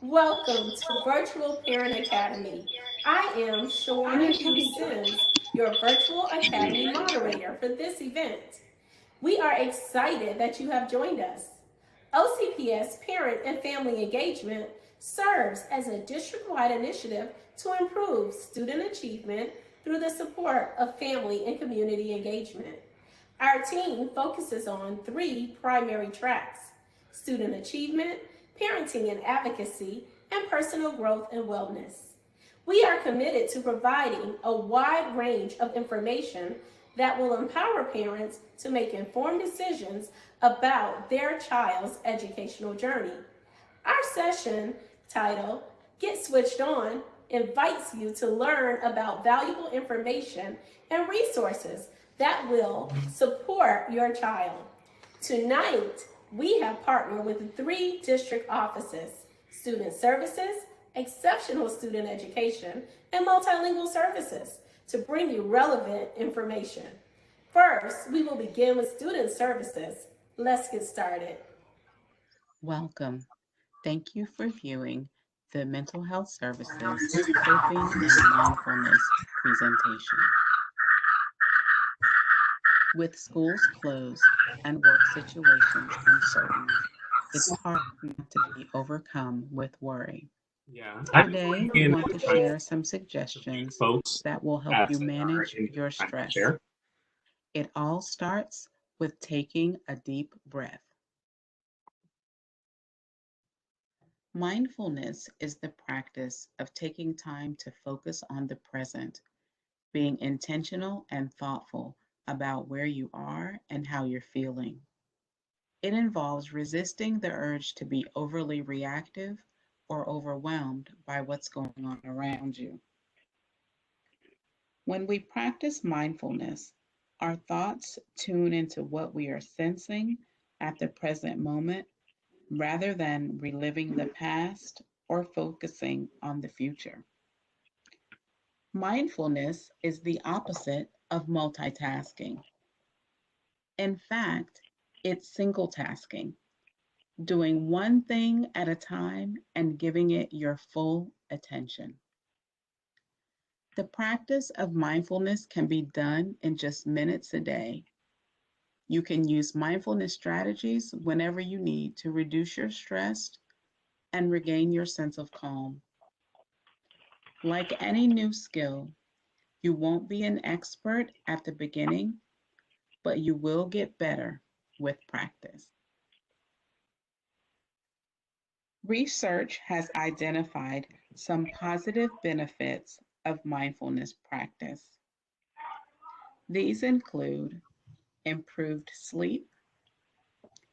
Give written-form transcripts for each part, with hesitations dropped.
Welcome to Virtual Parent Academy. I am Shawana Sims, your Virtual Academy moderator for this event. We are excited that you have joined us. OCPS Parent and Family Engagement serves as a district-wide initiative to improve student achievement through the support of family and community engagement. Our team focuses on three primary tracks: student achievement, parenting and advocacy, and personal growth and wellness. We are committed to providing a wide range of information that will empower parents to make informed decisions about their child's educational journey. Our session, titled Get Switched On, invites you to learn about valuable information and resources that will support your child. Tonight, we have partnered with three district offices: Student Services, Exceptional Student Education, and Multilingual Services, to bring you relevant information. First, we will begin with Student Services. Let's get started. Welcome. Thank you for viewing the Mental Health Services Coping and Mindfulness presentation. With schools closed and work situations uncertain, it's hard not to be overcome with worry. Today, we want to share some suggestions that will help you manage your stress. It all starts with taking a deep breath. Mindfulness is the practice of taking time to focus on the present, being intentional and thoughtful about where you are and how you're feeling. It involves resisting the urge to be overly reactive or overwhelmed by what's going on around you. When we practice mindfulness, our thoughts tune into what we are sensing at the present moment rather than reliving the past or focusing on the future. Mindfulness is the opposite of multitasking. In fact, it's single tasking, doing one thing at a time and giving it your full attention. The practice of mindfulness can be done in just minutes a day. You can use mindfulness strategies whenever you need to reduce your stress and regain your sense of calm. Like any new skill, you won't be an expert at the beginning, but you will get better with practice. Research has identified some positive benefits of mindfulness practice. These include improved sleep,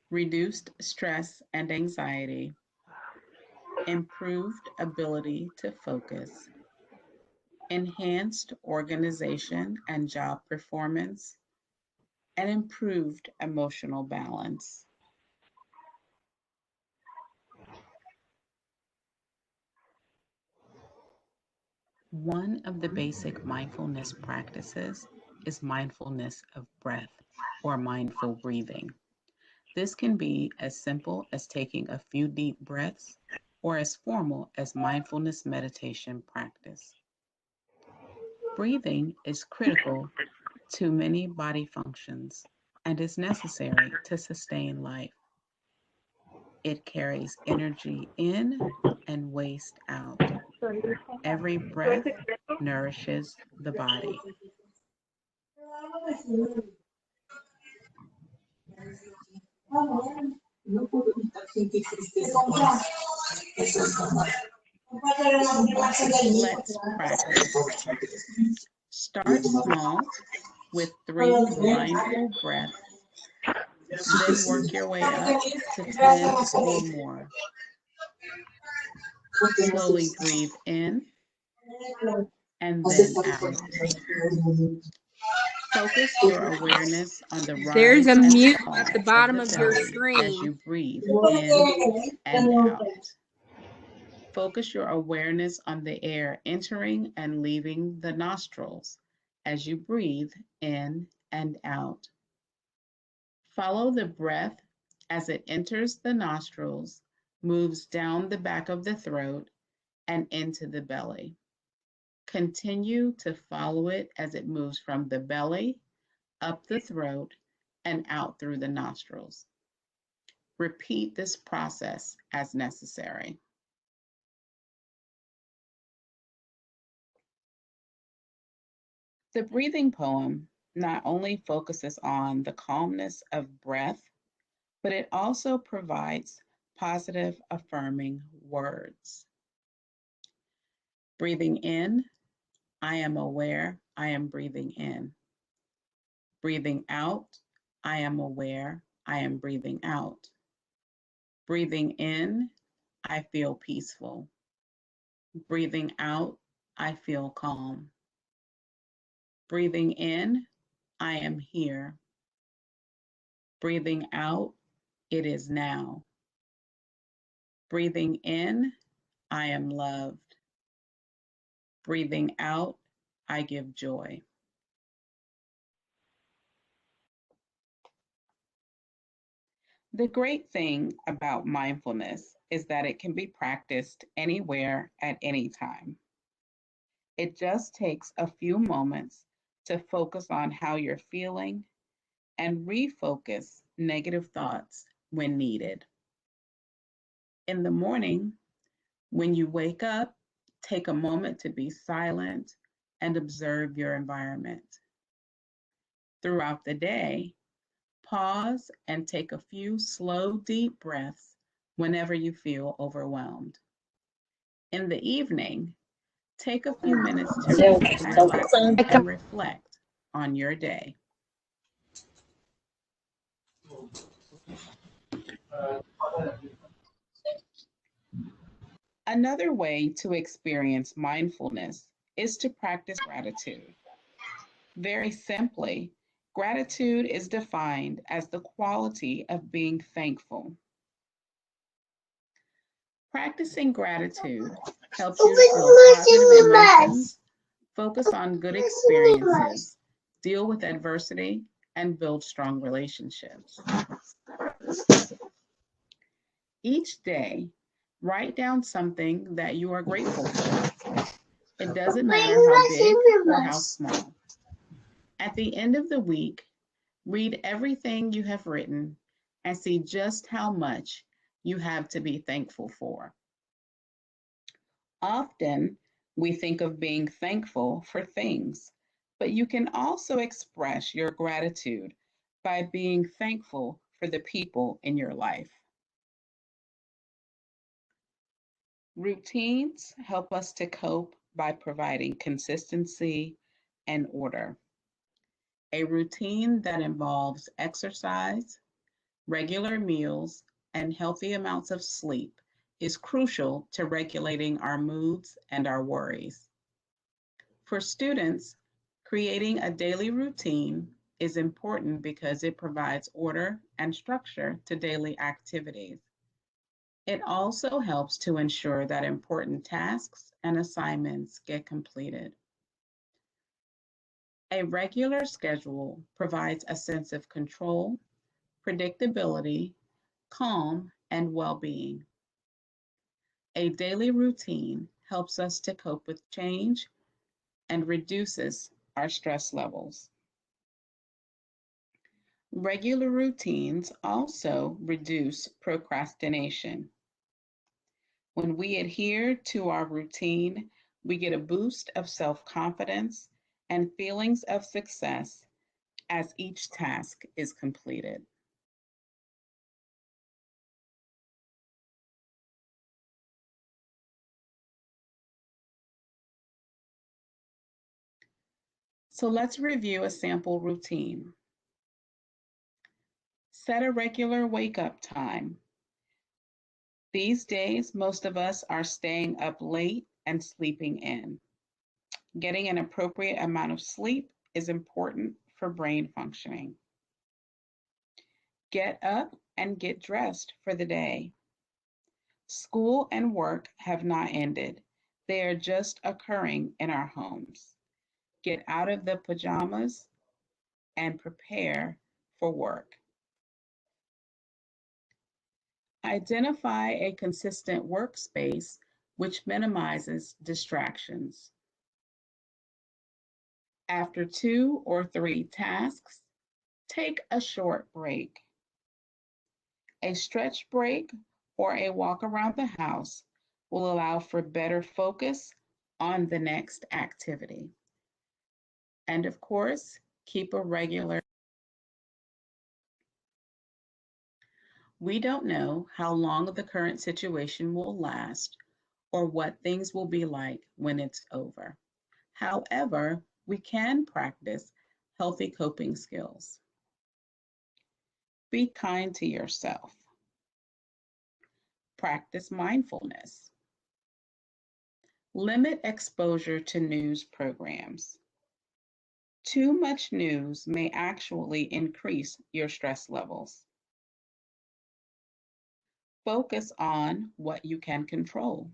reduced stress and anxiety, improved ability to focus, enhanced organization and job performance, and improved emotional balance. One of the basic mindfulness practices is mindfulness of breath or mindful breathing. This can be as simple as taking a few deep breaths or as formal as mindfulness meditation practice. Breathing is critical to many body functions and is necessary to sustain life. It carries energy in and waste out. Every breath nourishes the body. Let's practice. Start small with 3 mindful breaths, then work your way up to 10 or more. Slowly breathe in and then out. Focus your awareness on the There's rise a and mute fall at the bottom of of the your belly as screen. you breathe in and out. Focus your awareness on the air entering and leaving the nostrils as you breathe in and out. Follow the breath as it enters the nostrils moves down the back of the throat and into the belly. Continue to follow it as it moves from the belly, up the throat, and out through the nostrils. Repeat this process as necessary. The breathing poem not only focuses on the calmness of breath, but it also provides positive, affirming words. Breathing in, I am aware I am breathing in. Breathing out, I am aware I am breathing out. Breathing in, I feel peaceful. Breathing out, I feel calm. Breathing in, I am here. Breathing out, it is now. Breathing in, I am loved. Breathing out, I give joy. The great thing about mindfulness is that it can be practiced anywhere at any time. It just takes a few moments to focus on how you're feeling and refocus negative thoughts when needed. In the morning, when you wake up, take a moment to be silent and observe your environment. Throughout the day, pause and take a few slow, deep breaths whenever you feel overwhelmed. In the evening, take a few minutes to relax and reflect on your day. Another way to experience mindfulness is to practice gratitude. Very simply, gratitude is defined as the quality of being thankful. Practicing gratitude helps you to feel positive emotions, focus on good experiences, deal with adversity, and build strong relationships. Each day, write down something that you are grateful for. It doesn't matter how big or how small. At the end of the week, read everything you have written and see just how much you have to be thankful for. Often, we think of being thankful for things, but you can also express your gratitude by being thankful for the people in your life. Routines help us to cope by providing consistency and order. A routine that involves exercise, regular meals, and healthy amounts of sleep is crucial to regulating our moods and our worries. For students, creating a daily routine is important because it provides order and structure to daily activities. It also helps to ensure that important tasks and assignments get completed. A regular schedule provides a sense of control, predictability, calm, and well-being. A daily routine helps us to cope with change and reduces our stress levels. Regular routines also reduce procrastination. When we adhere to our routine, we get a boost of self-confidence and feelings of success as each task is completed. So let's review a sample routine. Set a regular wake-up time. These days, most of us are staying up late and sleeping in. Getting an appropriate amount of sleep is important for brain functioning. Get up and get dressed for the day. School and work have not ended. They are just occurring in our homes. Get out of the pajamas and prepare for work. Identify a consistent workspace which minimizes distractions. After 2 or 3 tasks, take a short break. A stretch break or a walk around the house will allow for better focus on the next activity. And of course, keep a regular. We don't know how long the current situation will last or what things will be like when it's over. However, we can practice healthy coping skills. Be kind to yourself. Practice mindfulness. Limit exposure to news programs. Too much news may actually increase your stress levels. Focus on what you can control.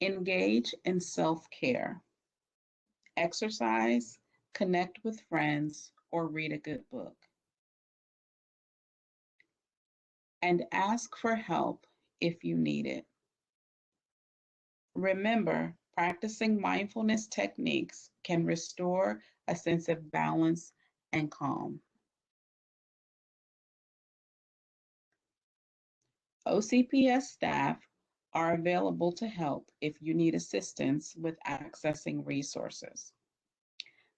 Engage in self-care. Exercise, connect with friends, or read a good book. And ask for help if you need it. Remember, practicing mindfulness techniques can restore a sense of balance and calm. OCPS staff are available to help if you need assistance with accessing resources.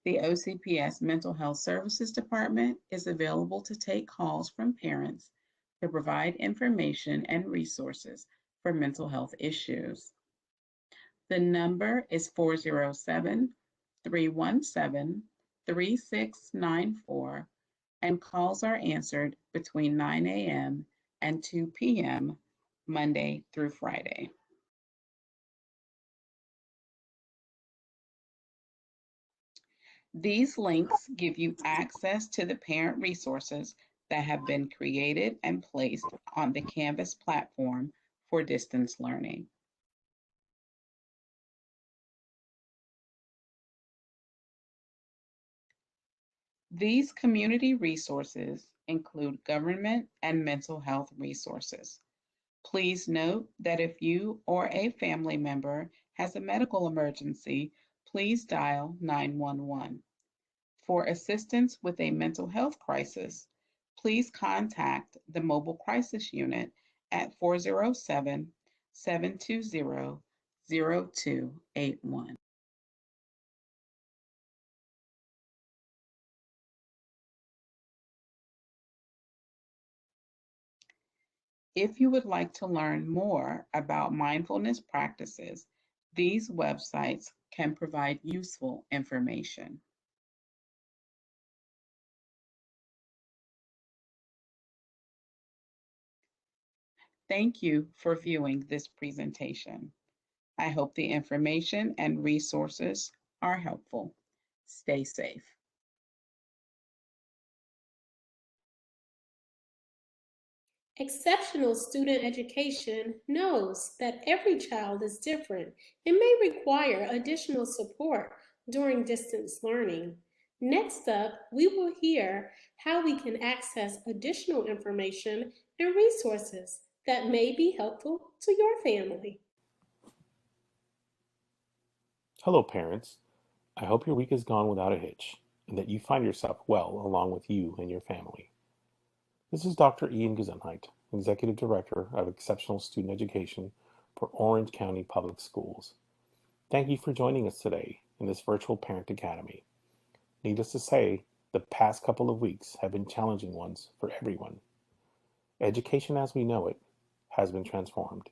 The OCPS Mental Health Services Department is available to take calls from parents to provide information and resources for mental health issues. The number is 407-317-3694, and calls are answered between 9 a.m. and 2 p.m. Monday through Friday. These links give you access to the parent resources that have been created and placed on the Canvas platform for distance learning. These community resources include government and mental health resources. Please note that if you or a family member has a medical emergency, please dial 911. For assistance with a mental health crisis, please contact the Mobile Crisis Unit at 407-720-0281. If you would like to learn more about mindfulness practices, these websites can provide useful information. Thank you for viewing this presentation. I hope the information and resources are helpful. Stay safe. Exceptional student education knows that every child is different and may require additional support during distance learning. Next up, we will hear how we can access additional information and resources that may be helpful to your family. Hello, parents. I hope your week has gone without a hitch and that you find yourself well along with you and your family. This is Dr. Ian Gesundheit, Executive Director of Exceptional Student Education for Orange County Public Schools. Thank you for joining us today in this virtual Parent Academy. Needless to say, the past couple of weeks have been challenging ones for everyone. Education as we know it has been transformed.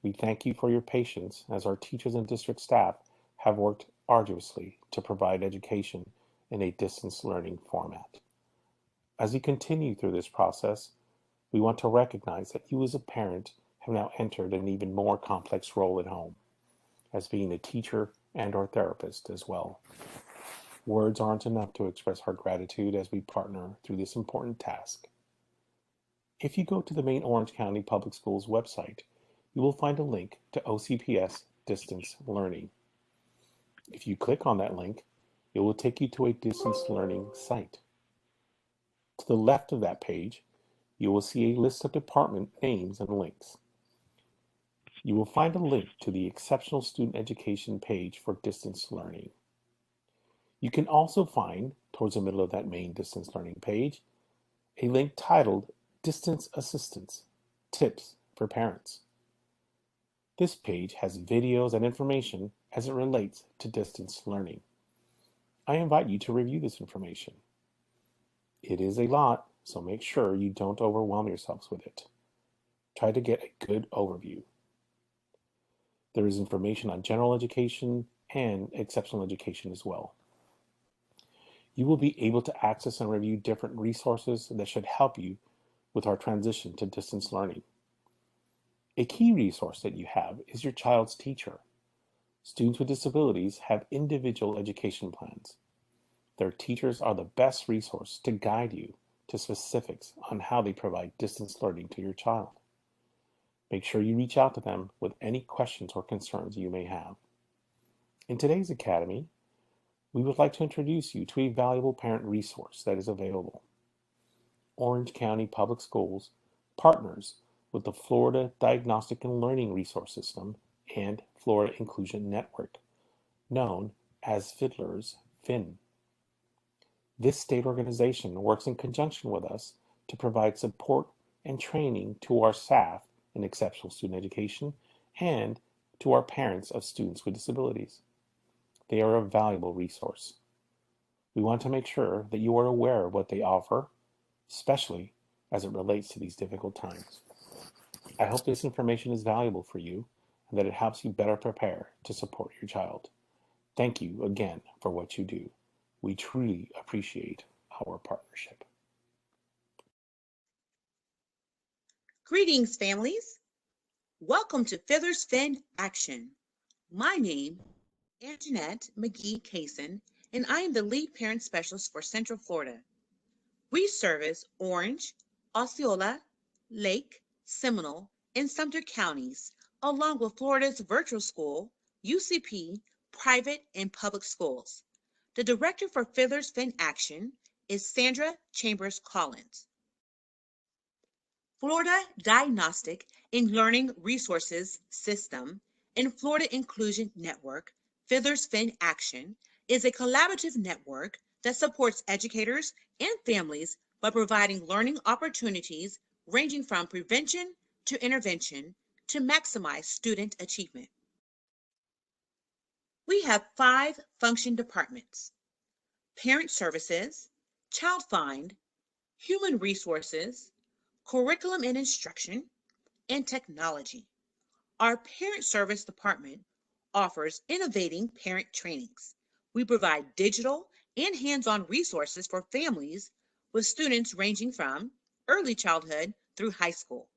We thank you for your patience as our teachers and district staff have worked arduously to provide education in a distance learning format. As we continue through this process, we want to recognize that you as a parent have now entered an even more complex role at home, as being a teacher and or therapist as well. Words aren't enough to express our gratitude as we partner through this important task. If you go to the main Orange County Public Schools website, you will find a link to OCPS Distance Learning. If you click on that link, it will take you to a distance learning site. To the left of that page, You will see a list of department names and links. You will find a link to the Exceptional Student Education page for distance learning. You can also find, towards the middle of that main distance learning page, a link titled Distance Assistance Tips for Parents. This page has videos and information as it relates to distance learning. I invite you to review this information. It is a lot, so make sure you don't overwhelm yourselves with it. Try to get a good overview. There is information on general education and exceptional education as well. You will be able to access and review different resources that should help you with our transition to distance learning. A key resource that you have is your child's teacher. Students with disabilities have individual education plans. Their teachers are the best resource to guide you to specifics on how they provide distance learning to your child. Make sure you reach out to them with any questions or concerns you may have. In today's Academy, we would like to introduce you to a valuable parent resource that is available. Orange County Public Schools partners with the Florida Diagnostic and Learning Resource System and Florida Inclusion Network, known as Fiddler's Fin. This state organization works in conjunction with us to provide support and training to our staff in exceptional student education and to our parents of students with disabilities. They are a valuable resource. We want to make sure that you are aware of what they offer, especially as it relates to these difficult times. I hope this information is valuable for you and that it helps you better prepare to support your child. Thank you again for what you do. We truly appreciate our partnership. Greetings, families. Welcome to Fiddler's Fin Action. My name is Anjanette McGee Kaysen, and I am the lead parent specialist for Central Florida. We service Orange, Osceola, Lake, Seminole, and Sumter counties, along with Florida's virtual school, UCP, private, and public schools. The director for Fiddler's Fin Action is Sandra Chambers Collins. Florida Diagnostic and Learning Resources System and Florida Inclusion Network, Fiddler's Fin Action, is a collaborative network that supports educators and families by providing learning opportunities ranging from prevention to intervention to maximize student achievement. We have 5 function departments: Parent Services, Child Find, Human Resources, Curriculum and Instruction, and Technology. Our Parent Service Department offers innovating parent trainings. We provide digital and hands-on resources for families with students ranging from early childhood through high school.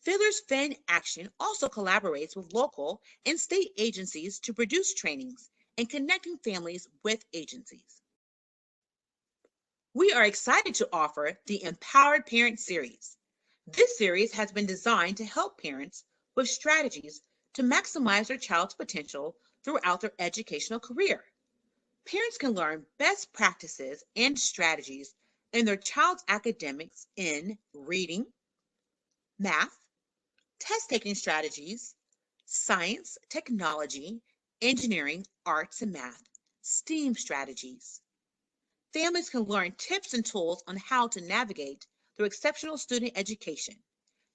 Fiddler's Fin Action also collaborates with local and state agencies to produce trainings and connecting families with agencies. We are excited to offer the Empowered Parent Series. This series has been designed to help parents with strategies to maximize their child's potential throughout their educational career. Parents can learn best practices and strategies in their child's academics in reading, math, test-taking strategies, science, technology, engineering, arts, and math, STEAM strategies. Families can learn tips and tools on how to navigate through exceptional student education,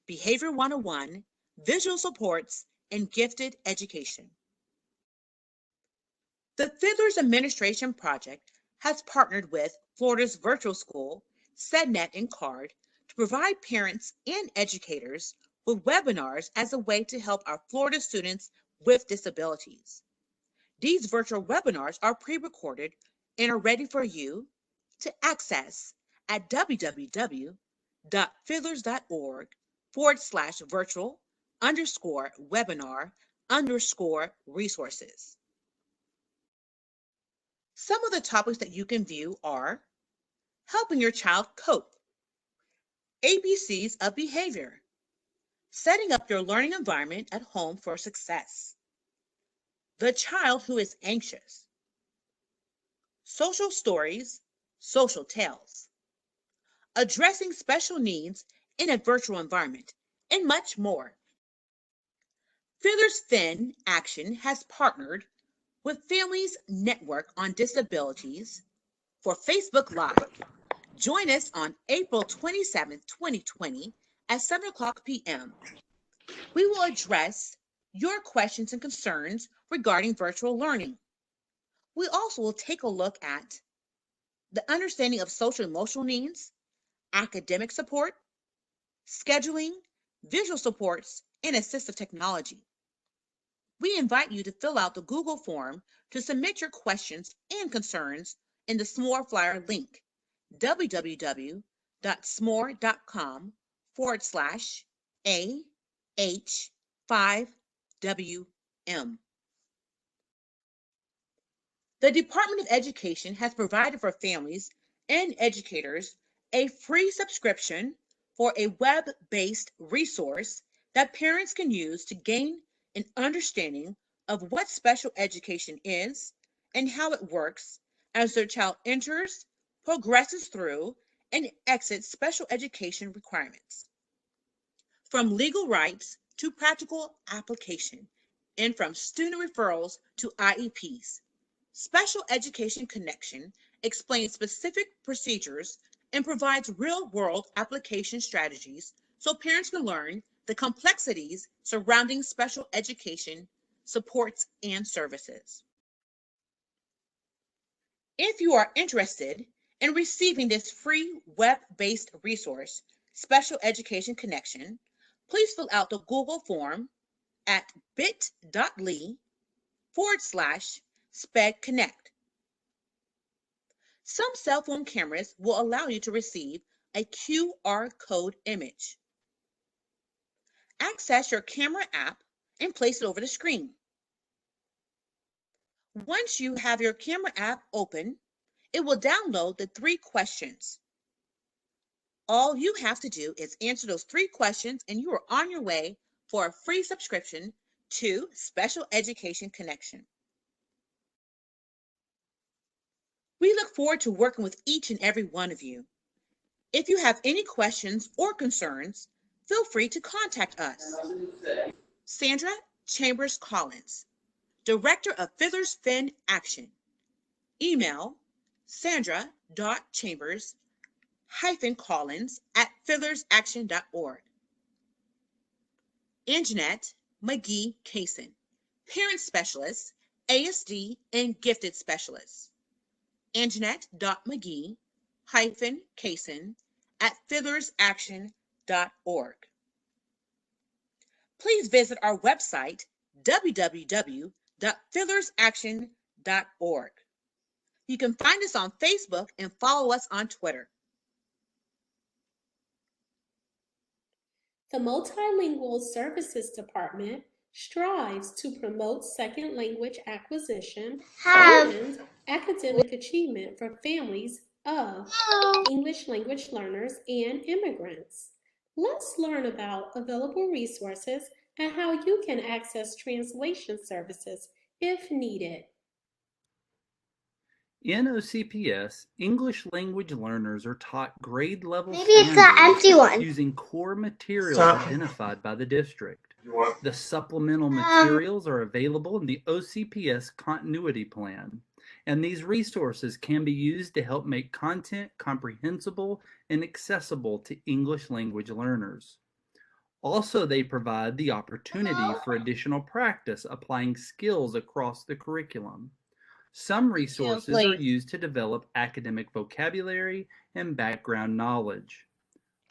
Behavior 101, visual supports, and gifted education. The Fiddler's Administration Project has partnered with Florida's virtual school, SEDNet and CARD, to provide parents and educators with webinars as a way to help our Florida students with disabilities. These virtual webinars are pre-recorded and are ready for you to access at www.fiddlers.org/virtual_webinar_resources. Some of the topics that you can view are helping your child cope, ABCs of behavior, setting up your learning environment at home for success, the child who is anxious, social stories, social tales, addressing special needs in a virtual environment, and much more. Fiddler's Fin Action has partnered with Families Network on Disabilities for Facebook Live. Join us on April 27th, 2020 at 7:00 p.m. We will address your questions and concerns regarding virtual learning. We also will take a look at the understanding of social emotional needs, academic support, scheduling, visual supports, and assistive technology. We invite you to fill out the Google form to submit your questions and concerns in the S'more Flyer link, www.smore.com/AH5WM. The Department of Education has provided for families and educators a free subscription for a web-based resource that parents can use to gain an understanding of what special education is and how it works as their child enters, progresses through, and exits special education requirements. From legal rights to practical application, and from student referrals to IEPs, Special Education Connection explains specific procedures and provides real-world application strategies so parents can learn the complexities surrounding special education supports and services. If you are interested in receiving this free web-based resource, Special Education Connection, please fill out the Google form at bit.ly/SpedConnect. Some cell phone cameras will allow you to receive a QR code image. Access your camera app and place it over the screen. Once you have your camera app open, it will download the 3 questions. All you have to do is answer those 3 questions and you are on your way for a free subscription to Special Education Connection. We look forward to working with each and every one of you. If you have any questions or concerns, feel free to contact us. Sandra Chambers Collins, Director of Fiddler's Fin Action. Email sandra.chambers-collins@fiddlersaction.org. Anjanette McGee Kaysen, Parent Specialist, ASD and Gifted Specialist. Anjanette.McGee-Kaysen@fiddlersaction.org. Please visit our website, www.fiddlersaction.org. You can find us on Facebook and follow us on Twitter. The Multilingual Services Department strives to promote second language acquisition and academic achievement for families of English language learners and immigrants. Let's learn about available resources and how you can access translation services if needed. In OCPS, English language learners are taught grade level standards using core materials identified by the district. The supplemental materials are available in the OCPS Continuity Plan, and these resources can be used to help make content comprehensible and accessible to English language learners. Also, they provide the opportunity for additional practice applying skills across the curriculum. Some resources are used to develop academic vocabulary and background knowledge.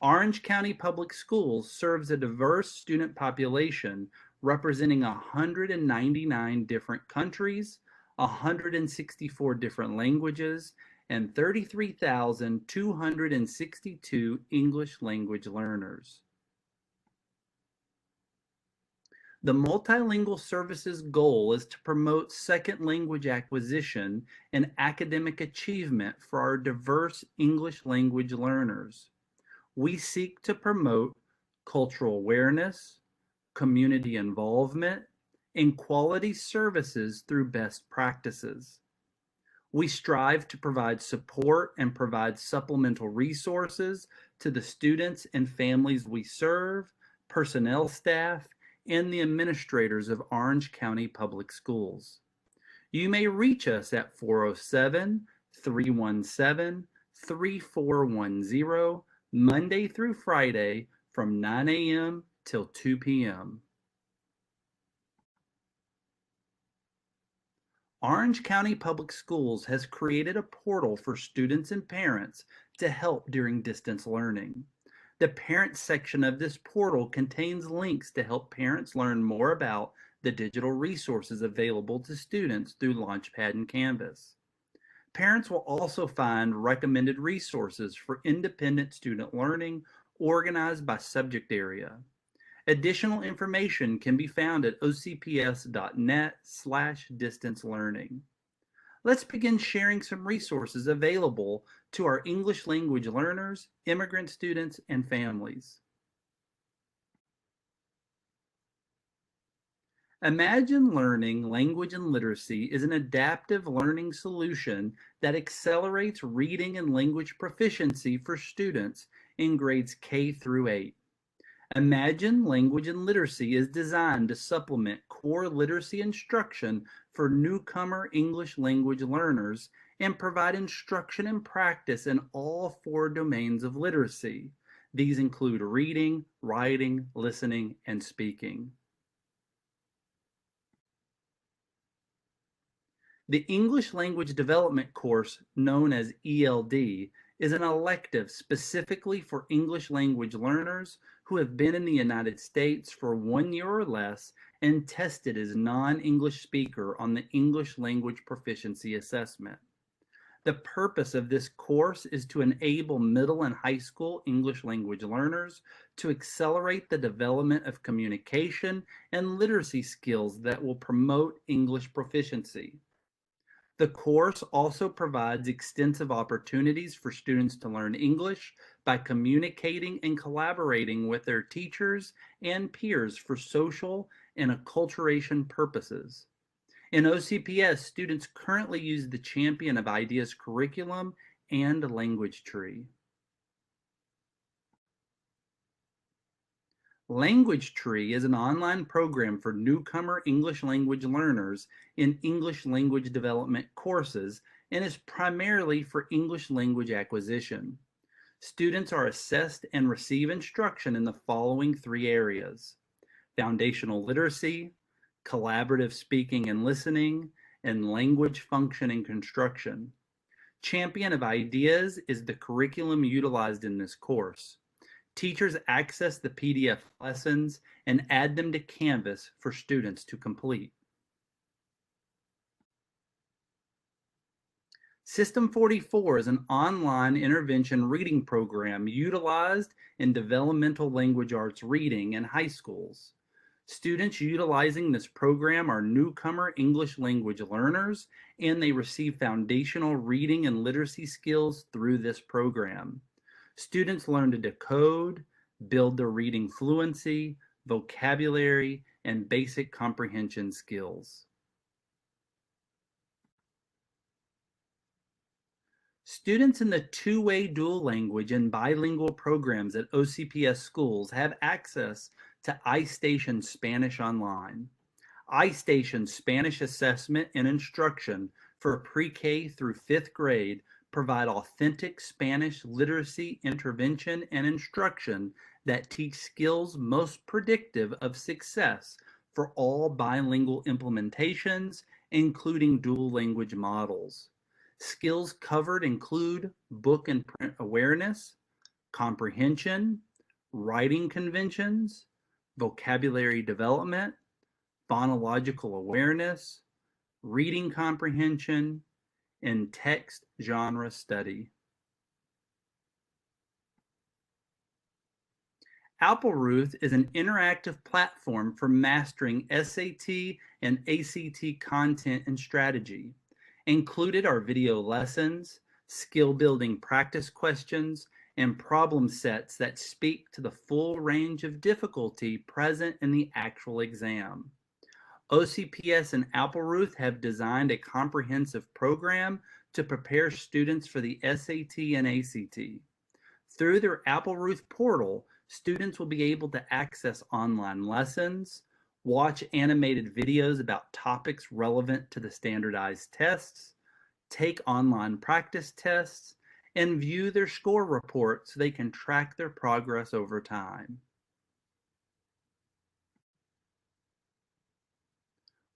Orange County Public Schools serves a diverse student population representing 199 different countries, 164 different languages, and 33,262 English language learners. The Multilingual Services goal is to promote second language acquisition and academic achievement for our diverse English language learners. We seek to promote cultural awareness, community involvement, and quality services through best practices. We strive to provide support and provide supplemental resources to the students and families we serve, personnel staff, and the administrators of Orange County Public Schools. You may reach us at 407-317-3410 Monday through Friday from 9 a.m. till 2 p.m. Orange County Public Schools has created a portal for students and parents to help during distance learning. The parent section of this portal contains links to help parents learn more about the digital resources available to students through Launchpad and Canvas. Parents will also find recommended resources for independent student learning organized by subject area. Additional information can be found at ocps.net/distance learning. Let's begin sharing some resources available to our English language learners, immigrant students, and families. Imagine Learning Language and Literacy is an adaptive learning solution that accelerates reading and language proficiency for students in grades K through 8. Imagine Language and Literacy is designed to supplement core literacy instruction for newcomer English language learners and provide instruction and practice in all 4 domains of literacy. These include reading, writing, listening, and speaking. The English Language Development course, known as ELD, is an elective specifically for English language learners who have been in the United States for 1 year or less and tested as non-English speaker on the English Language Proficiency Assessment. The purpose of this course is to enable middle and high school English language learners to accelerate the development of communication and literacy skills that will promote English proficiency. The course also provides extensive opportunities for students to learn English by communicating and collaborating with their teachers and peers for social and acculturation purposes. In OCPS, students currently use the Champion of Ideas curriculum and language tree. Language Tree is an online program for newcomer English language learners in English language development courses and is primarily for English language acquisition. Students are assessed and receive instruction in the following 3 areas: foundational literacy, collaborative speaking and listening, and language function and construction. Champion of Ideas is the curriculum utilized in this course. Teachers access the PDF lessons and add them to Canvas for students to complete. System 44 is an online intervention reading program utilized in developmental language arts reading in high schools. Students utilizing this program are newcomer English language learners, and they receive foundational reading and literacy skills through this program. Students learn to decode, build their reading fluency, vocabulary, and basic comprehension skills. Students in the two-way dual language and bilingual programs at OCPS schools have access to iStation Spanish Online. iStation Spanish Assessment and Instruction for pre-K through 5th grade provide authentic Spanish literacy intervention and instruction that teach skills most predictive of success for all bilingual implementations, including dual language models. Skills covered include book and print awareness, comprehension, writing conventions, vocabulary development, phonological awareness, reading comprehension, and text genre study. Appleruth is an interactive platform for mastering SAT and ACT content and strategy. Included are video lessons, skill-building practice questions, and problem sets that speak to the full range of difficulty present in the actual exam. OCPS and Appleruth have designed a comprehensive program to prepare students for the SAT and ACT. Through their Apple Ruth portal, students will be able to access online lessons, watch animated videos about topics relevant to the standardized tests, take online practice tests, and view their score report so they can track their progress over time.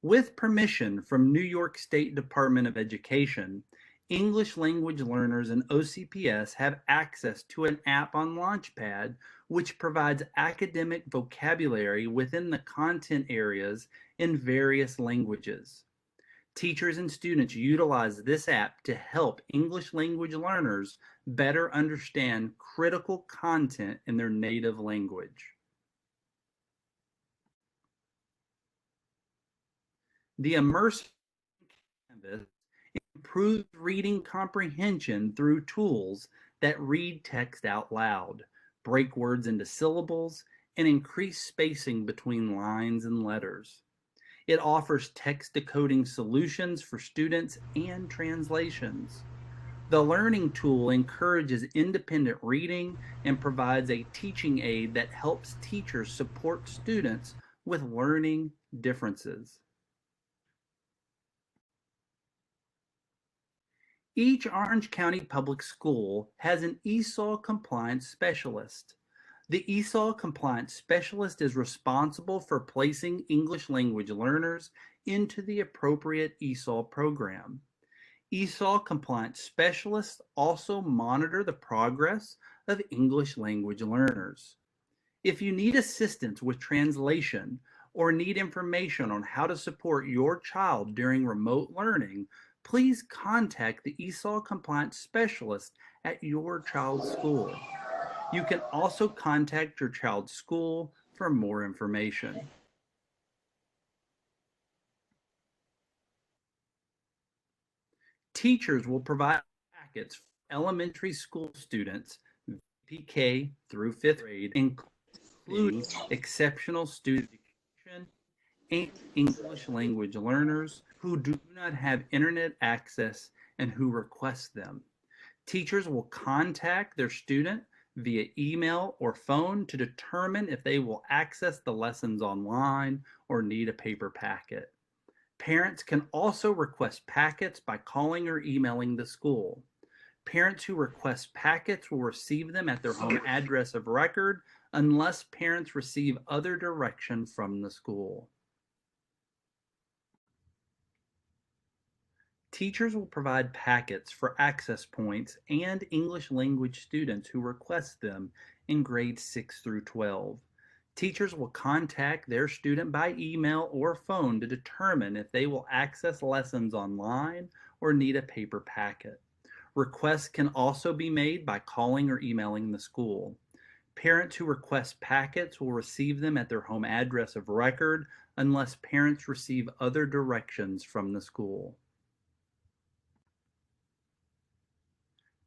With permission from New York State Department of Education, English language learners in OCPS have access to an app on Launchpad which provides academic vocabulary within the content areas in various languages. Teachers and students utilize this app to help English language learners better understand critical content in their native language. The Immersive canvas improves reading comprehension through tools that read text out loud, break words into syllables, and increase spacing between lines and letters. It offers text decoding solutions for students and translations. The learning tool encourages independent reading and provides a teaching aid that helps teachers support students with learning differences. Each Orange County public school has an ESOL compliance specialist. The ESOL compliance specialist is responsible for placing English language learners into the appropriate ESOL program. ESOL compliance specialists also monitor the progress of English language learners. If you need assistance with translation or need information on how to support your child during remote learning, please contact the ESOL compliance specialist at your child's school. You can also contact your child's school for more information. Teachers will provide packets for elementary school students, VPK through 5th grade, including exceptional student education and English language learners who do not have internet access and who request them. Teachers will contact their student via email or phone to determine if they will access the lessons online or need a paper packet. Parents can also request packets by calling or emailing the school. Parents who request packets will receive them at their home address of record unless parents receive other direction from the school. Teachers will provide packets for access points and English language students who request them in grades 6 through 12. Teachers will contact their student by email or phone to determine if they will access lessons online or need a paper packet. Requests can also be made by calling or emailing the school. Parents who request packets will receive them at their home address of record unless parents receive other directions from the school.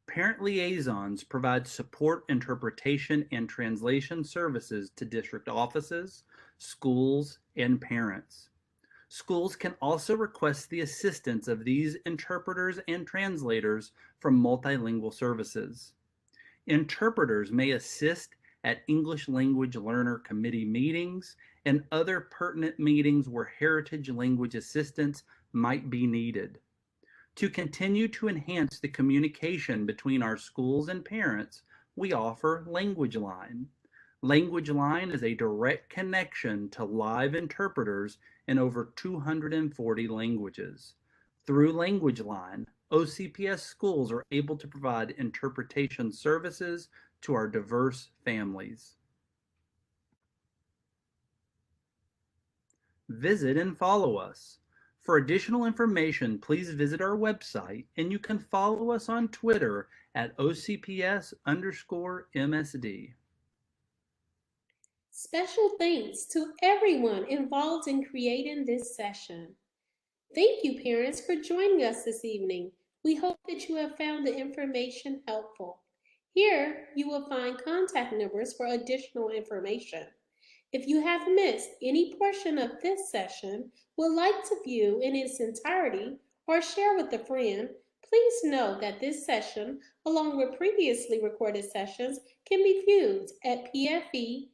Parent liaisons provide support, interpretation, and translation services to district offices, schools, and parents. Schools can also request the assistance of these interpreters and translators from multilingual services. Interpreters may assist at English language learner committee meetings and other pertinent meetings where heritage language assistance might be needed. To continue to enhance the communication between our schools and parents, we offer LanguageLine. LanguageLine is a direct connection to live interpreters in over 240 languages. Through LanguageLine, OCPS schools are able to provide interpretation services to our diverse families. Visit and follow us. For additional information, please visit our website, and you can follow us on Twitter at OCPS_MSD. Special thanks to everyone involved in creating this session. Thank you, parents, for joining us this evening. We hope that you have found the information helpful. Here, you will find contact numbers for additional information. If you have missed any portion of this session, would like to view in its entirety, or share with a friend, Please note that this session, along with previously recorded sessions, can be viewed at pfe.ocps.net.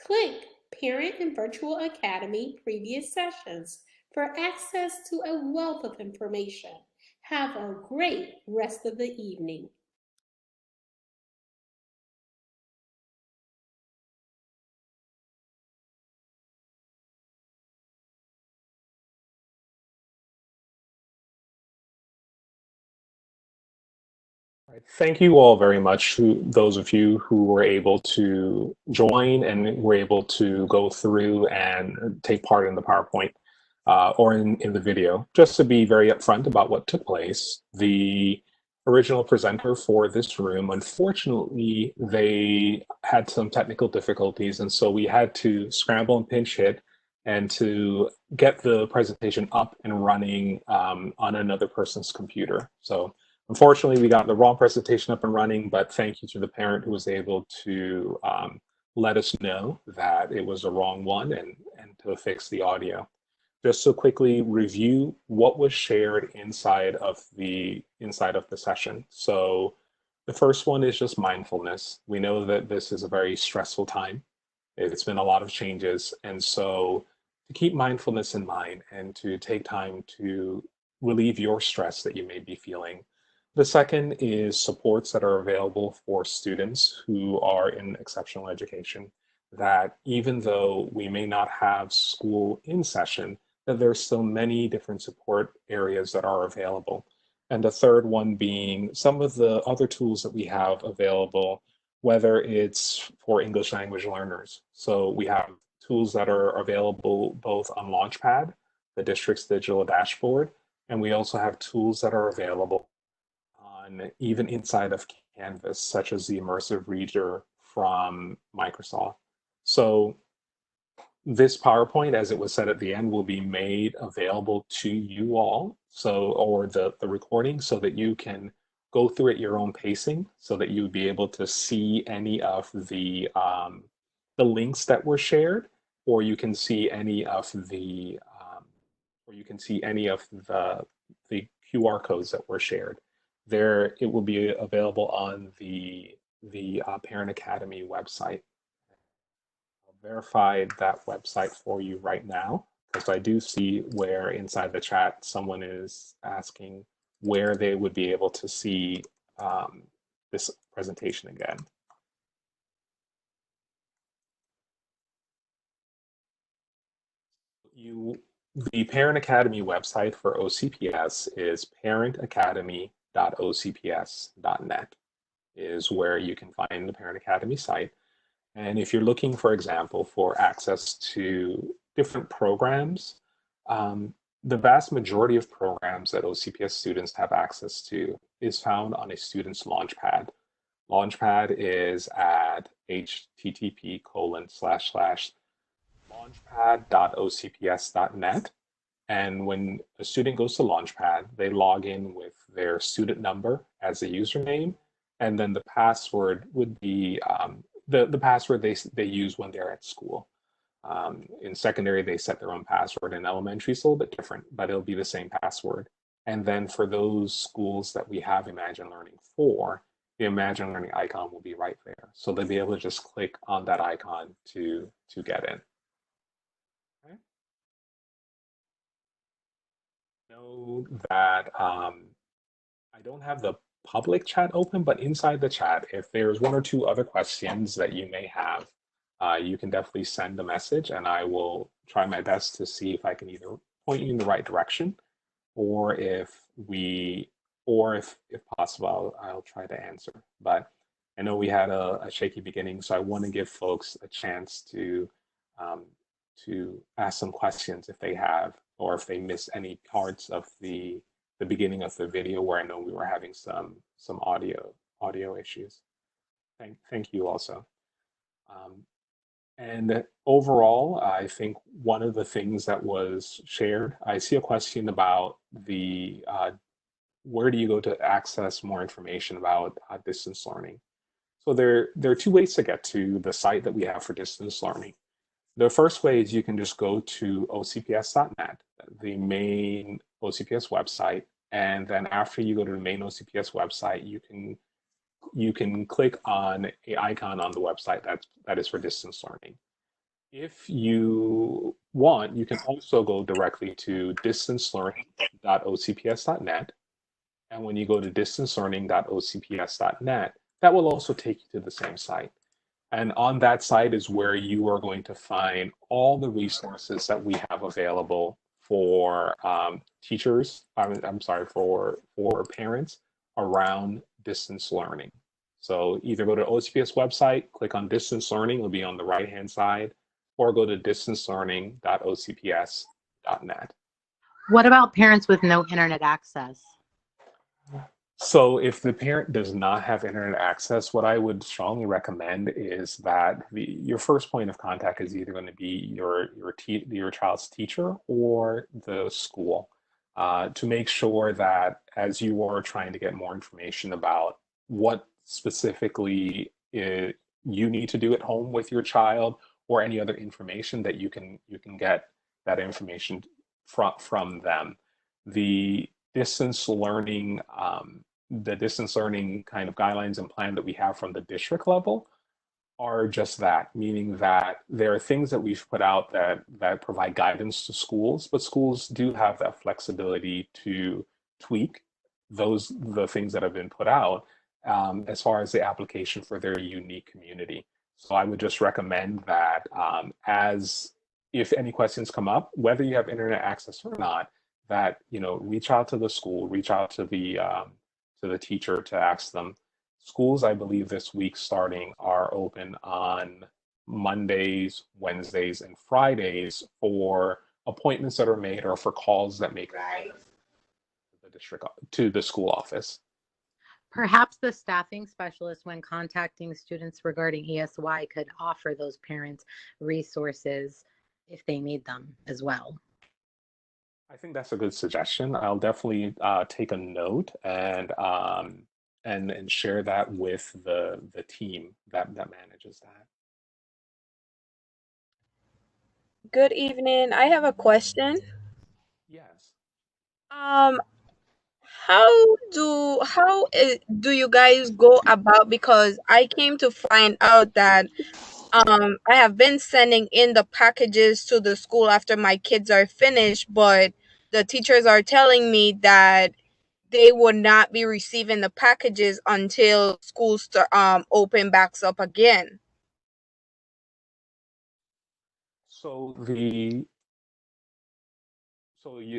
Click Parent and Virtual Academy Previous Sessions for access to a wealth of information. Have a great rest of the evening. Thank you all very much, those of you who were able to join and were able to go through and take part in the PowerPoint or in the video. Just to be very upfront about what took place, the original presenter for this room, unfortunately, they had some technical difficulties, and so we had to scramble and pinch hit and to get the presentation up and running on another person's computer. So unfortunately, we got the wrong presentation up and running, but thank you to the parent who was able to let us know that it was the wrong one and to fix the audio. Just to quickly review what was shared inside of the session. So the first one is just mindfulness. We know that this is a very stressful time. It's been a lot of changes. And so to keep mindfulness in mind and to take time to relieve your stress that you may be feeling. The second is supports that are available for students who are in exceptional education, that even though we may not have school in session, that there's still many different support areas that are available. And the third one being some of the other tools that we have available, whether it's for English language learners. So we have tools that are available both on Launchpad, the district's digital dashboard, and we also have tools that are available on even inside of Canvas, such as the Immersive Reader from Microsoft. So this PowerPoint, as it was said at the end, will be made available to you all, or the recording, so that you can go through at your own pacing, so that you would be able to see any of the links that were shared, or you can see any of the QR codes that were shared. There, it will be available on the Parent Academy website. I'll verify that website for you right now, because I do see where inside the chat someone is asking where they would be able to see this presentation again. The Parent Academy website for OCPS is parentacademy.ocps.net is where you can find the Parent Academy site. And if you're looking, for example, for access to different programs, the vast majority of programs that OCPS students have access to is found on a student's Launchpad. Launchpad is at http://launchpad.ocps.net. And when a student goes to Launchpad, they log in with their student number as a username, and then the password would be the password they use when they're at school. In secondary, they set their own password. In elementary, it's a little bit different, but it'll be the same password. And then for those schools that we have Imagine Learning for, the Imagine Learning icon will be right there. So they'll be able to just click on that icon to get in. Okay. Know that I don't have the public chat open, but inside the chat, if there's one or two other questions that you may have, you can definitely send a message, and I will try my best to see if I can either point you in the right direction, or if possible, I'll try to answer. But I know we had a shaky beginning, so I want to give folks a chance to ask some questions if they have, or if they miss any parts of the beginning of the video where I know we were having some audio issues. Thank you also. And overall, I think one of the things that was shared, I see a question about the where do you go to access more information about distance learning? So there are two ways to get to the site that we have for distance learning. The first way is you can just go to ocps.net, the main OCPS website, and then after you go to the main OCPS website, you can click on an icon on the website that is for distance learning. If you want, you can also go directly to distancelearning.ocps.net. And when you go to distancelearning.ocps.net, that will also take you to the same site. And on that site is where you are going to find all the resources that we have available for teachers, I'm sorry, for parents around distance learning. So either go to OCPS website, click on distance learning, it'll be on the right-hand side, or go to distancelearning.ocps.net. What about parents with no internet access? So if the parent does not have internet access, what I would strongly recommend is that your first point of contact is either going to be your child's teacher or the school, to make sure that as you are trying to get more information about what specifically you need to do at home with your child, or any other information that you can get that information from them. The distance learning kind of guidelines and plan that we have from the district level are just that, meaning that there are things that we've put out that provide guidance to schools, but schools do have that flexibility to tweak the things that have been put out, as far as the application for their unique community. So I would just recommend that, as if any questions come up, whether you have internet access or not, that reach out to the school, reach out to the teacher to ask them. Schools, I believe this week starting, are open on Mondays, Wednesdays, and Fridays for appointments that are made or for calls that make the district to the school office. Perhaps the staffing specialist, when contacting students regarding ESY, could offer those parents resources if they need them as well. I think that's a good suggestion. I'll definitely take a note and share that with the team that manages that. Good evening. I have a question. Yes. How do you guys go about, because I came to find out that I have been sending in the packages to the school after my kids are finished, but the teachers are telling me that they would not be receiving the packages until schools open backs up again.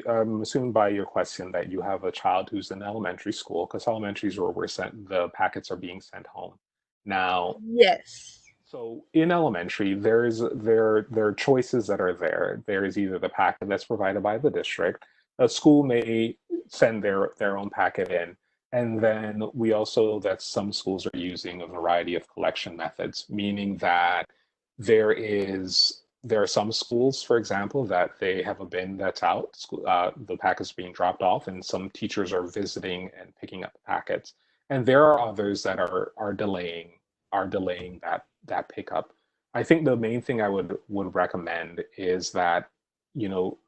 I'm assuming by your question that you have a child who's in elementary school, because elementary is where the packets are being sent home. Now, yes. So in elementary, there are choices that are there. There is either the packet that's provided by the district. A school may send their own packet in, and then we also that some schools are using a variety of collection methods, meaning that there are some schools, for example, that they have a bin that's out, the packets being dropped off, and some teachers are visiting and picking up the packets. And there are others that are delaying that pickup. I think the main thing I would recommend is that,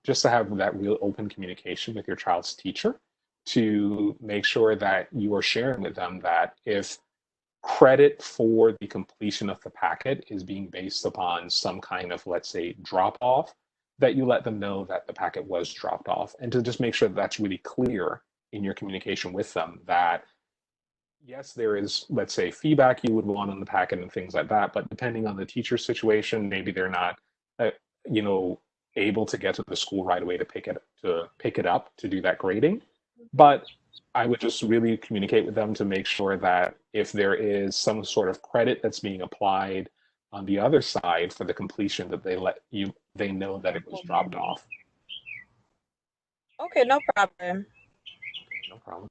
just to have that real open communication with your child's teacher, to make sure that you are sharing with them that if credit for the completion of the packet is being based upon some kind of, let's say, drop off, that you let them know that the packet was dropped off, and to just make sure that that's really clear in your communication with them, that yes, there is, let's say, feedback you would want on the packet and things like that, but depending on the teacher situation, maybe they're not, able to get to the school right away to pick it up to do that grading. But I would just really communicate with them to make sure that if there is some sort of credit that's being applied on the other side for the completion, that they know that it was dropped off. Okay, no problem. No problem.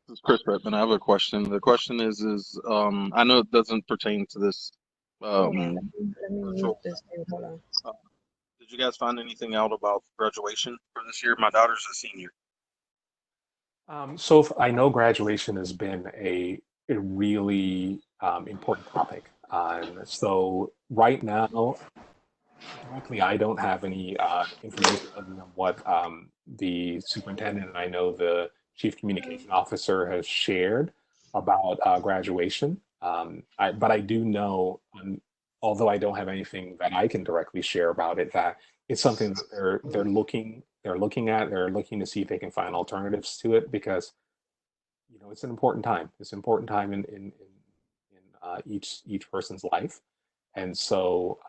This is Chris Redman. I have a question. The question is I know it doesn't pertain to this. Let me use this thing. Hold on. Did you guys find anything out about graduation for this year? My daughter's a senior. So I know graduation has been a really important topic. So right now, directly, I don't have any information other than what the superintendent and I know the chief communication officer has shared about graduation. But I do know, although I don't have anything that I can directly share about it, that it's something that they're looking to see if they can find alternatives to it because it's an important time. It's an important time in each person's life, and so.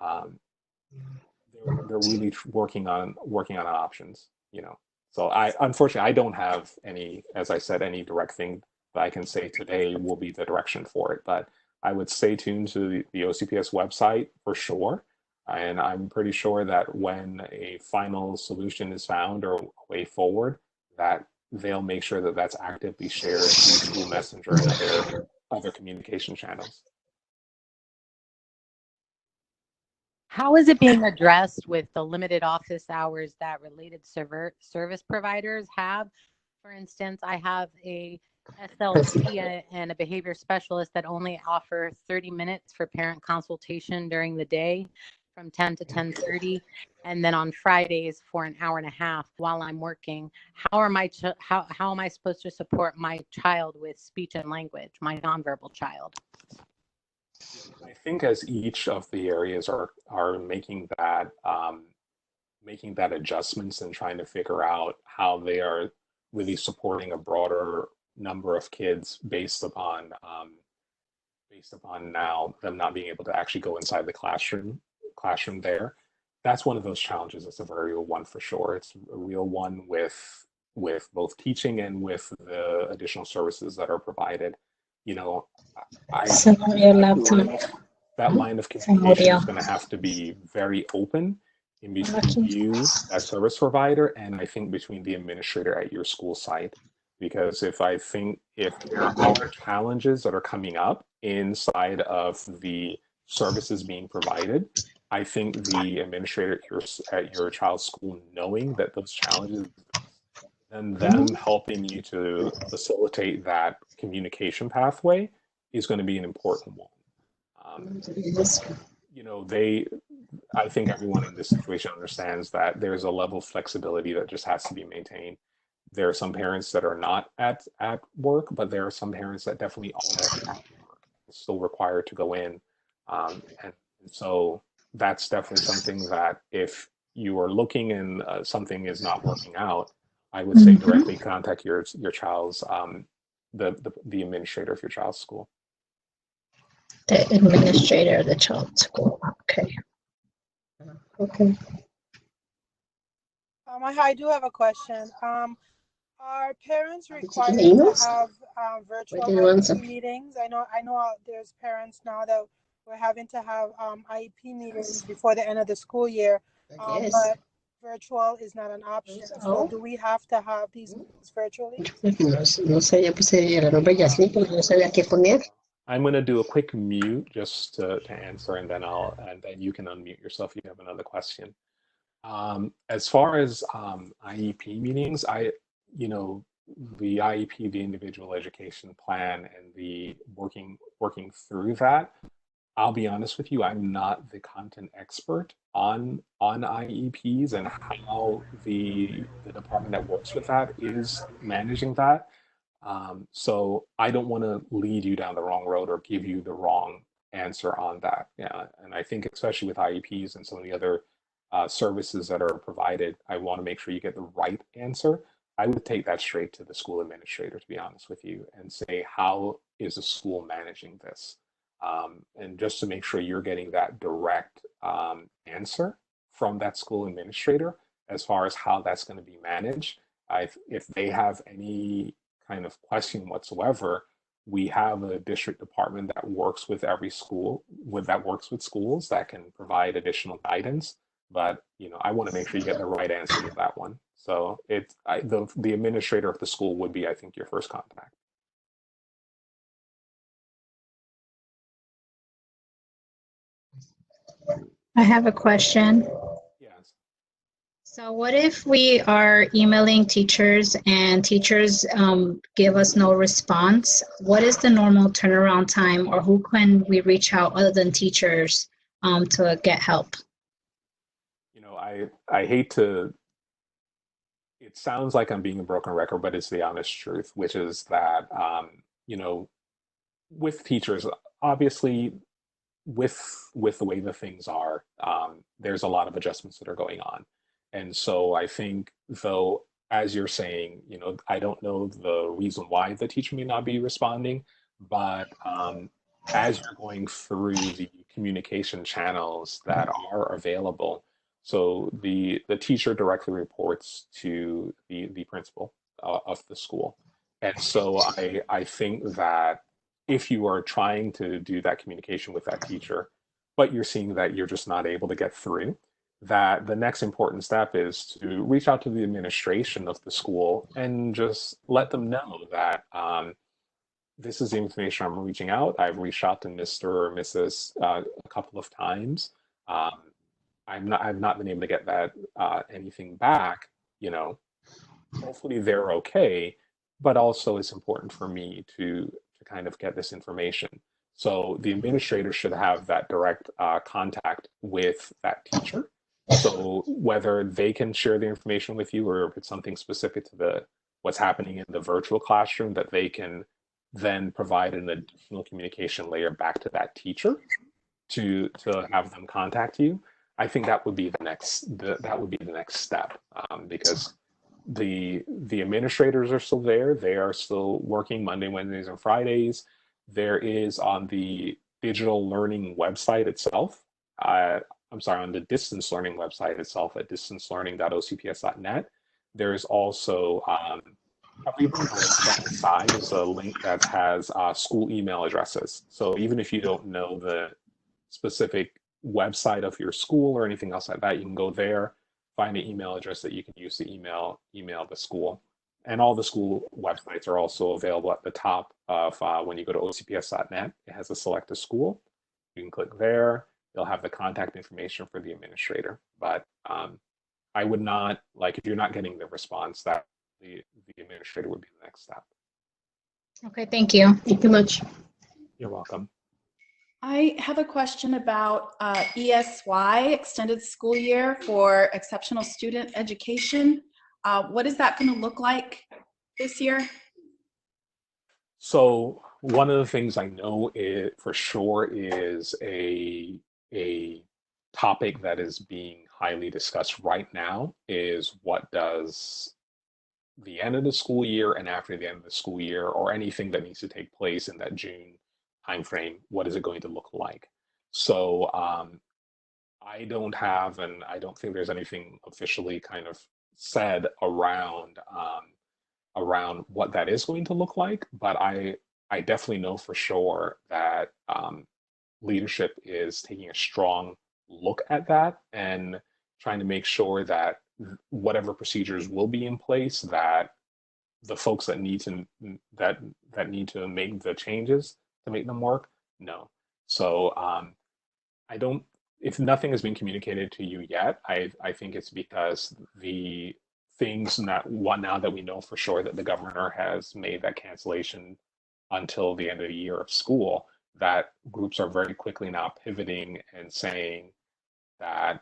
They're really working on options, So I unfortunately I don't have any, as I said, any direct thing that I can say today will be the direction for it. But I would stay tuned to the OCPS website for sure. And I'm pretty sure that when a final solution is found or a way forward, that they'll make sure that that's actively shared through School Messenger and other communication channels. How is it being addressed with the limited office hours that related service providers have? For instance, I have a SLP and a behavior specialist that only offer 30 minutes for parent consultation during the day from 10 to 10:30, and then on Fridays for an hour and a half while I'm working. How am I supposed to support my child with speech and language, my nonverbal child? I think as each of the areas are making that adjustments and trying to figure out how they are really supporting a broader number of kids based upon now them not being able to actually go inside the classroom there. That's one of those challenges. It's a very real one for sure. It's a real one with both teaching and with the additional services that are provided. That line of communication is going to have to be very open in between you as service provider and I think between the administrator at your school site. Because if there are challenges that are coming up inside of the services being provided, I think the administrator at your child's school knowing that those challenges and them helping you to facilitate that communication pathway is going to be an important one. I think everyone in this situation understands that there's a level of flexibility that just has to be maintained. There are some parents that are not at work, but there are some parents that definitely are at work, still required to go in. And so that's definitely something that if you are looking and something is not working out, I would say directly contact your child's the administrator of your child's school. The administrator of the child's school. Okay. Okay. I do have a question. Are parents required to have virtual IEP meetings? I know there's parents now that we're having to have IEP meetings before the end of the school year, but virtual is not an option. So do we have to have these meetings virtually? No sé, ya puse el nombre Yasmin porque no sabía qué poner. I'm going to do a quick mute just to answer, and then you can unmute yourself if you have another question. As far as IEP meetings, the IEP, the individual education plan, and the working through that, I'll be honest with you, I'm not the content expert on IEPs and how the department that works with that is managing that. So I don't want to lead you down the wrong road or give you the wrong answer on that. Yeah, and I think especially with IEPs and some of the other services that are provided, I want to make sure you get the right answer. I would take that straight to the school administrator, to be honest with you, and say, how is the school managing this? And just to make sure you're getting that direct answer from that school administrator as far as how that's going to be managed. If they have any kind of question whatsoever, we have a district department that works with every school, that works with schools that can provide additional guidance. But I want to make sure you get the right answer with that one. So the administrator of the school would be, I think, your first contact. I have a question. Yes. So what if we are emailing teachers and teachers give us no response? What is the normal turnaround time, or who can we reach out other than teachers to get help? You know, I hate to, it sounds like I'm being a broken record, but it's the honest truth, which is that, you know, with teachers, obviously, with the way the things are, there's a lot of adjustments that are going on. And so I think, though, as you're saying, you know, I don't know the reason why the teacher may not be responding, but as you're going through the communication channels that are available, so the teacher directly reports to the principal of the school. And so I think that if you are trying to do that communication with that teacher, but you're seeing that you're just not able to get through, that the next important step is to reach out to the administration of the school and just let them know that this is the information I'm reaching out. I've reached out to Mr. or Mrs. A couple of times. Um, I've not been able to get that anything back. You know, hopefully they're okay, but also it's important for me to kind of get this information. So the administrator should have that direct contact with that teacher. So whether they can share the information with you, or if it's something specific to the what's happening in the virtual classroom, that they can then provide an additional communication layer back to that teacher to have them contact you. I think that would be that would be the next step, because the administrators are still there. They are still working Monday, Wednesdays, and Fridays. There is on the digital learning website itself. I'm sorry, on the distance learning website itself at distancelearning.ocps.net. There is also, I believe on the left side is a link that has school email addresses. So even if you don't know the specific website of your school or anything else like that, you can go there, find an email address that you can use to email the school. And all the school websites are also available at the top of when you go to ocps.net. It has a select a school. You can click there. They'll have the contact information for the administrator. But I would not, like, if you're not getting the response, that the administrator would be the next step. Okay, thank you. Thank you much. You're welcome. I have a question about ESY, Extended School Year for Exceptional Student Education. What is that going to look like this year? So one of the things I know for sure is a topic that is being highly discussed right now is what does the end of the school year and after the end of the school year, or anything that needs to take place in that June timeframe, what is it going to look like? So I don't have, and I don't think there's anything officially kind of said around what that is going to look like, but I definitely know for sure that leadership is taking a strong look at that and trying to make sure that whatever procedures will be in place, that the folks that need to need to make the changes to make them work, no. So I don't. If nothing has been communicated to you yet, I think it's because the things that one now that we know for sure that the governor has made that cancellation until the end of the year of school, that groups are very quickly now pivoting and saying that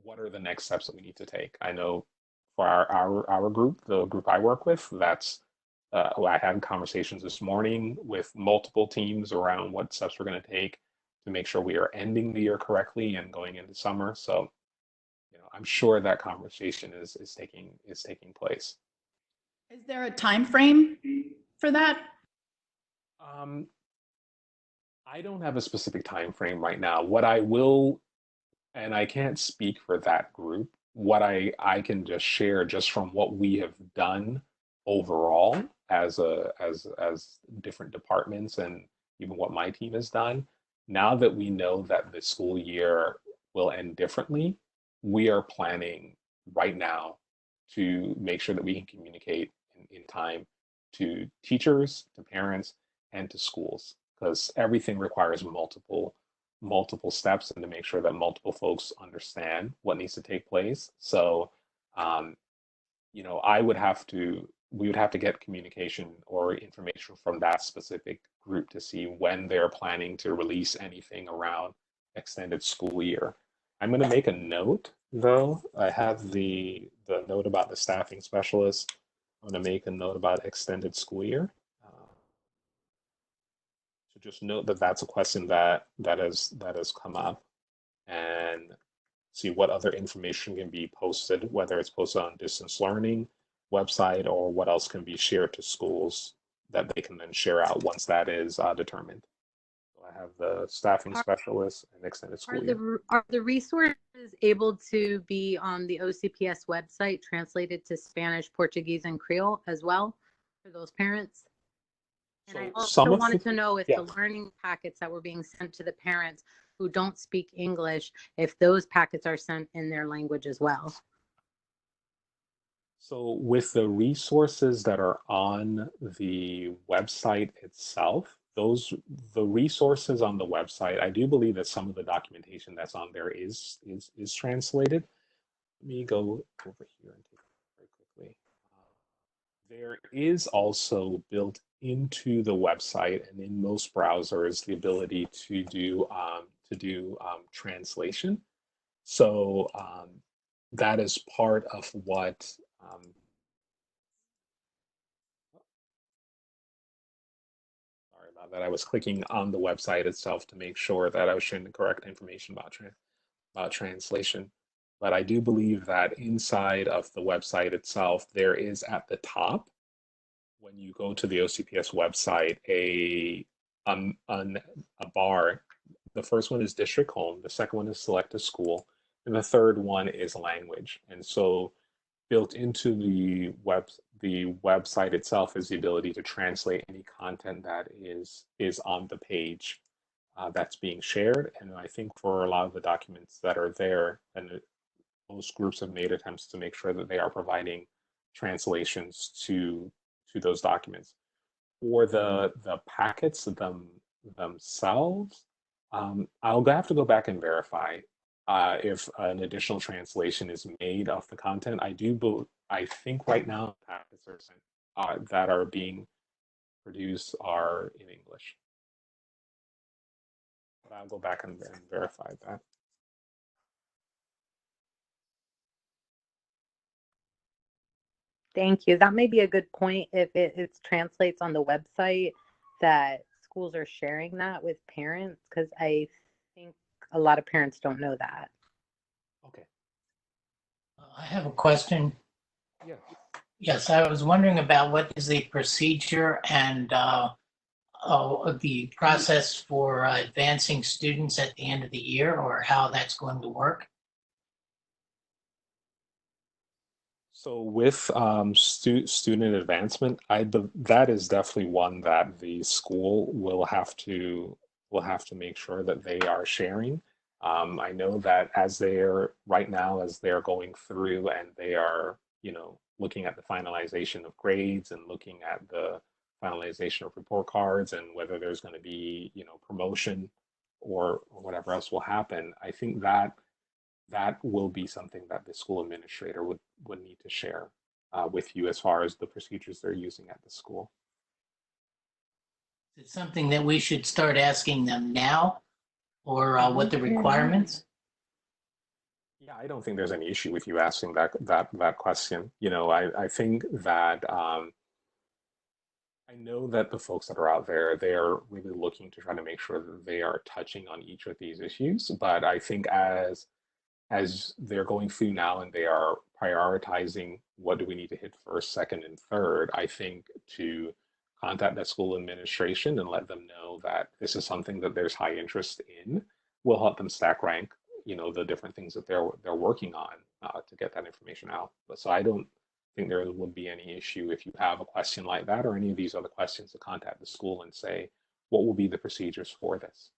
what are the next steps that we need to take. I know for our group, the group I work with, that's I had conversations this morning with multiple teams around what steps we're going to take to make sure we are ending the year correctly and going into summer. So, you know, I'm sure that conversation is taking place. Is there a time frame for that? I don't have a specific time frame right now. What I will, and I can't speak for that group, what I can just share just from what we have done overall as different departments, and even what my team has done. Now that we know that the school year will end differently, we are planning right now to make sure that we can communicate in time to teachers, to parents, and to schools, because everything requires multiple multiple steps and to make sure that multiple folks understand what needs to take place. So, you know, we would have to get communication or information from that specific group to see when they're planning to release anything around extended school year. I'm going to make a note though. I have the note about the staffing specialist. I'm going to make a note about extended school year. So just note that that's a question that has come up, and see what other information can be posted, whether it's posted on distance learning website or what else can be shared to schools that they can then share out once that is determined. So I have the staffing specialist and extended school year. Are the resources able to be on the OCPS website translated to Spanish, Portuguese, and Creole as well for those parents? And I also wanted to know if the learning packets that were being sent to the parents who don't speak English, if those packets are sent in their language as well. So with the resources that are on the website itself, the resources on the website, I do believe that some of the documentation that's on there is translated. Let me go over here and take it very quickly. There is also built into the website and in most browsers the ability to do translation. So that is part of what sorry about that. I was clicking on the website itself to make sure that I was sharing the correct information about translation. But I do believe that inside of the website itself, there is at the top, when you go to the OCPS website, a bar. The first one is district home, the second one is select a school, and the third one is language. And so built into the website itself is the ability to translate any content that is on the page that's being shared. And I think for a lot of the documents that are there, and most groups have made attempts to make sure that they are providing translations to those documents. For the packets themselves, I'll have to go back and verify if an additional translation is made of the content. I think right now packets are sent, that are being produced are in English. But I'll go back and verify that. Thank you. That may be a good point if it translates on the website, that schools are sharing that with parents, because I think a lot of parents don't know that. Okay. I have a question. Yeah. Yes, I was wondering about what is the procedure and the process for advancing students at the end of the year, or how that's going to work. So with student advancement, that is definitely one that the school will have to make sure that they are sharing. I know that as they're going through and they are, looking at the finalization of grades and looking at the finalization of report cards and whether there's going to be, promotion or whatever else will happen, I think that will be something that the school administrator would need to share with you as far as the procedures they're using at the school. Is it something that we should start asking them now, or what the requirements? Yeah, I don't think there's any issue with you asking that question. I think that I know that the folks that are out there, they are really looking to try to make sure that they are touching on each of these issues. But I think as they're going through now and they are prioritizing what do we need to hit first, second, and third, I think to contact that school administration and let them know that this is something that there's high interest in will help them stack rank, the different things that they're working on to get that information out. But so I don't think there would be any issue if you have a question like that or any of these other questions to contact the school and say, what will be the procedures for this?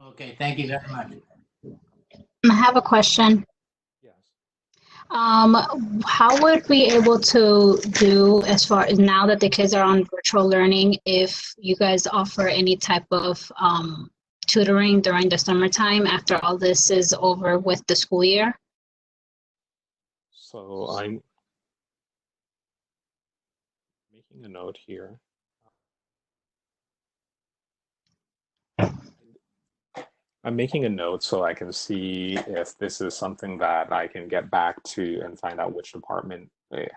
Okay, thank you very much. I have a question. Yes. How would we able to do as far as now that the kids are on virtual learning, if you guys offer any type of tutoring during the summertime after all this is over with the school year? So I'm making a note here. I'm making a note so I can see if this is something that I can get back to and find out which department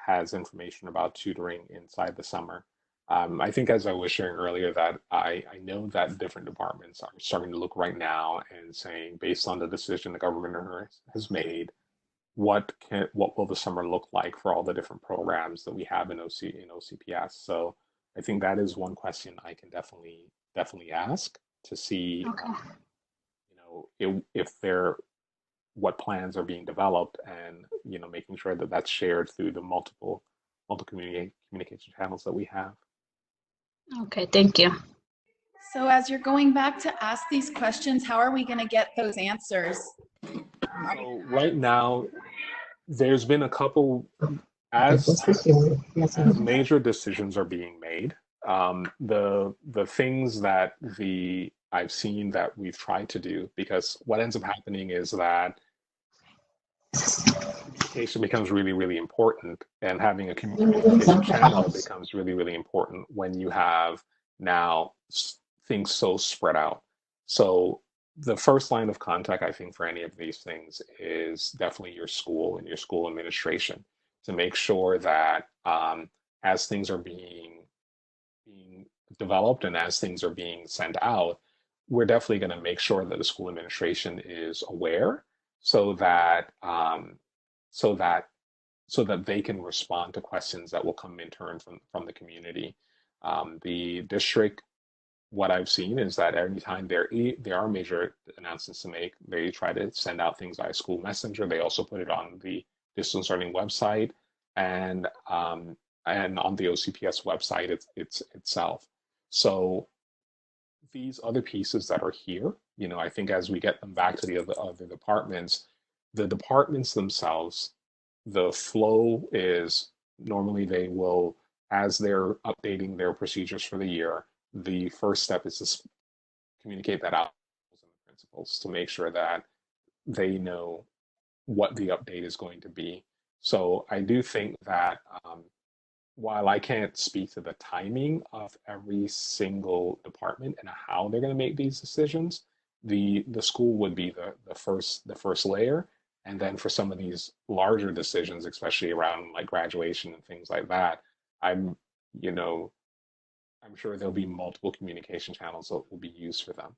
has information about tutoring inside the summer. I think as I was sharing earlier that I know that different departments are starting to look right now and saying, based on the decision the governor has made, what will the summer look like for all the different programs that we have in OCPS. So I think that is one question I can definitely ask to see. Okay. If what plans are being developed, and making sure that that's shared through the multiple communication channels that we have. Okay, thank you. So as you're going back to ask these questions, how are we going to get those answers? So right now, there's been a couple as major decisions are being made. The things that I've seen that we've tried to do, because what ends up happening is that communication becomes really, really important, and having a communication channel becomes really, really important when you have now things so spread out. So the first line of contact, I think, for any of these things is definitely your school and your school administration to make sure that as things are being developed and as things are being sent out, we're definitely going to make sure that the school administration is aware so that so that they can respond to questions that will come in turn from the community. The district, what I've seen is that anytime there are major announcements to make, they try to send out things via school messenger. They also put it on the distance learning website and on the OCPS website itself. So these other pieces that are here, I think as we get them back to the other departments, the departments themselves, the flow is normally they will, as they're updating their procedures for the year, the first step is to communicate that out to the principals to make sure that they know what the update is going to be. So I do think that while I can't speak to the timing of every single department and how they're going to make these decisions, the school would be the first layer. And then for some of these larger decisions, especially around like graduation and things like that, I'm sure there'll be multiple communication channels that will be used for them.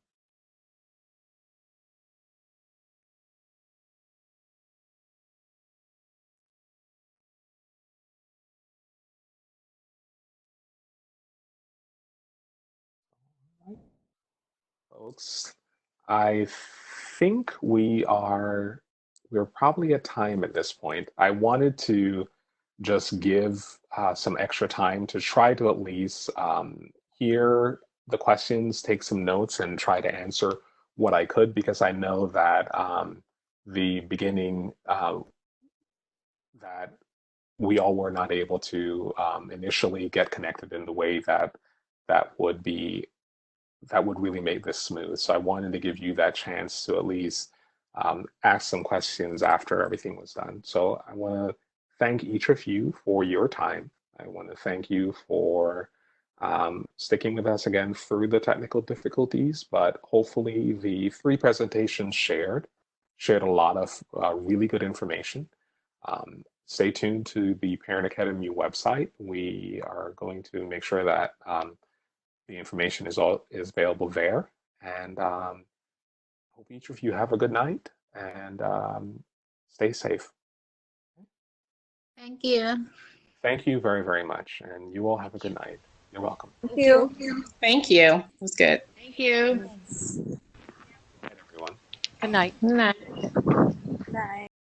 Folks, I think we're probably at time at this point. I wanted to just give some extra time to try to at least hear the questions, take some notes, and try to answer what I could, because I know that the beginning that we all were not able to initially get connected in the way that would really make this smooth. So I wanted to give you that chance to at least ask some questions after everything was done. So I want to thank each of you for your time. I want to thank you for sticking with us again through the technical difficulties, but hopefully the 3 presentations shared a lot of really good information. Stay tuned to the Parent Academy website. We are going to make sure that the information is available there. And hope each of you have a good night and stay safe. Thank you. Thank you very, very much. And you all have a good night. You're welcome. Thank you. Thank you. It was good. Thank you. Good night, everyone. Good night. Good night.